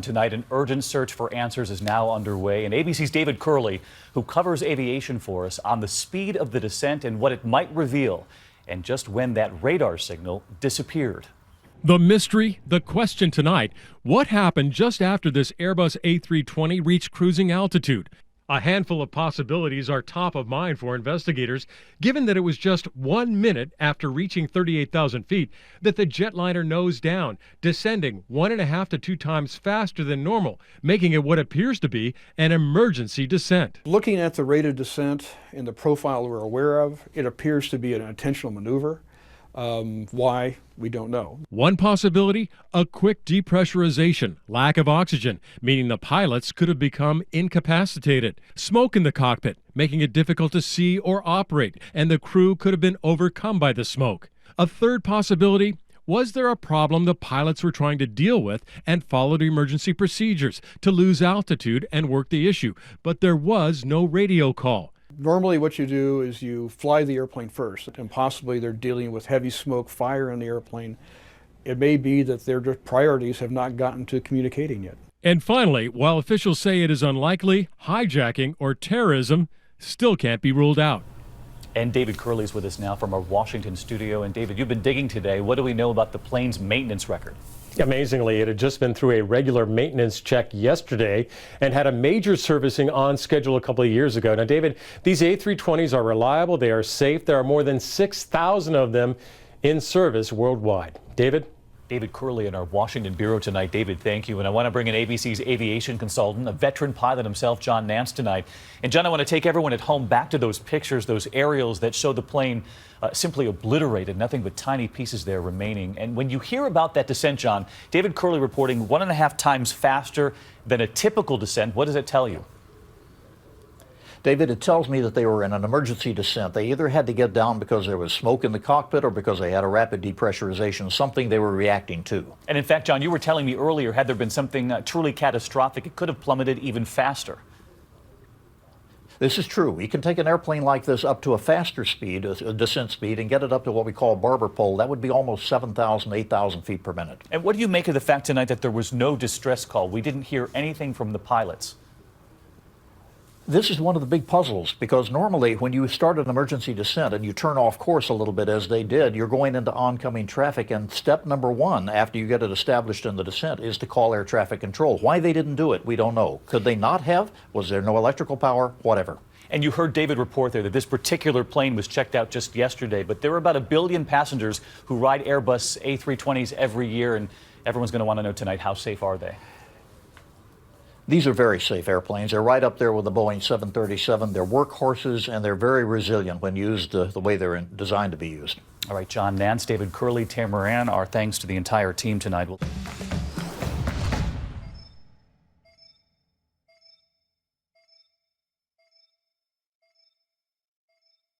tonight. An urgent search for answers is now underway. And ABC's David Curley, who covers aviation for us, on the speed of the descent and what it might reveal, and just when that radar signal disappeared. The mystery, the question tonight, what happened just after this Airbus A320 reached cruising altitude? A handful of possibilities are top of mind for investigators, given that it was just 1 minute after reaching 38,000 feet that the jetliner nosed down, descending 1.5 to 2 times faster than normal, making it what appears to be an emergency descent. Looking at the rate of descent in the profile we're aware of, it appears to be an intentional maneuver. Why? We don't know. One possibility, a quick depressurization, lack of oxygen, meaning the pilots could have become incapacitated. Smoke in the cockpit, making it difficult to see or operate, and the crew could have been overcome by the smoke. A third possibility, was there a problem the pilots were trying to deal with and followed emergency procedures to lose altitude and work the issue, but there was no radio call? Normally what you do is you fly the airplane first, and possibly they're dealing with heavy smoke, fire in the airplane. It may be that their priorities have not gotten to communicating yet. And finally, while officials say it is unlikely, hijacking or terrorism still can't be ruled out. And David Curley is with us now from our Washington studio. And David, you've been digging today. What do we know about the plane's maintenance record? Amazingly, it had just been through a regular maintenance check yesterday and had a major servicing on schedule a couple of years ago. Now, David, these A320s are reliable. They are safe. There are more than 6,000 of them in service worldwide. David? David Curley in our Washington bureau tonight. David, thank you. And I want to bring in ABC's aviation consultant, a veteran pilot himself, John Nance, tonight. And John, I want to take everyone at home back to those pictures, those aerials that show the plane simply obliterated, nothing but tiny pieces there remaining. And when you hear about that descent, John, David Curley reporting 1.5 times faster than a typical descent. What does it tell you? David, it tells me that they were in an emergency descent. They either had to get down because there was smoke in the cockpit or because they had a rapid depressurization, something they were reacting to. And in fact, John, you were telling me earlier, had there been something truly catastrophic, it could have plummeted even faster. This is true. You can take an airplane like this up to a faster speed, a descent speed, and get it up to what we call barber pole. That would be almost 7,000, 8,000 feet per minute. And what do you make of the fact tonight that there was no distress call? We didn't hear anything from the pilots. This is one of the big puzzles, because normally when you start an emergency descent and you turn off course a little bit, as they did, you're going into oncoming traffic, and step number one after you get it established in the descent is to call air traffic control. Why they didn't do it, we don't know. Could they not have? Was there no electrical power? Whatever. And you heard David report there that this particular plane was checked out just yesterday, but there are about 1 billion passengers who ride Airbus A320s every year, and everyone's going to want to know tonight, how safe are they? These are very safe airplanes. They're right up there with the Boeing 737. They're workhorses, and they're very resilient when used the way they're designed to be used. All right, John Nance, David Curley, Tamaran, our thanks to the entire team tonight.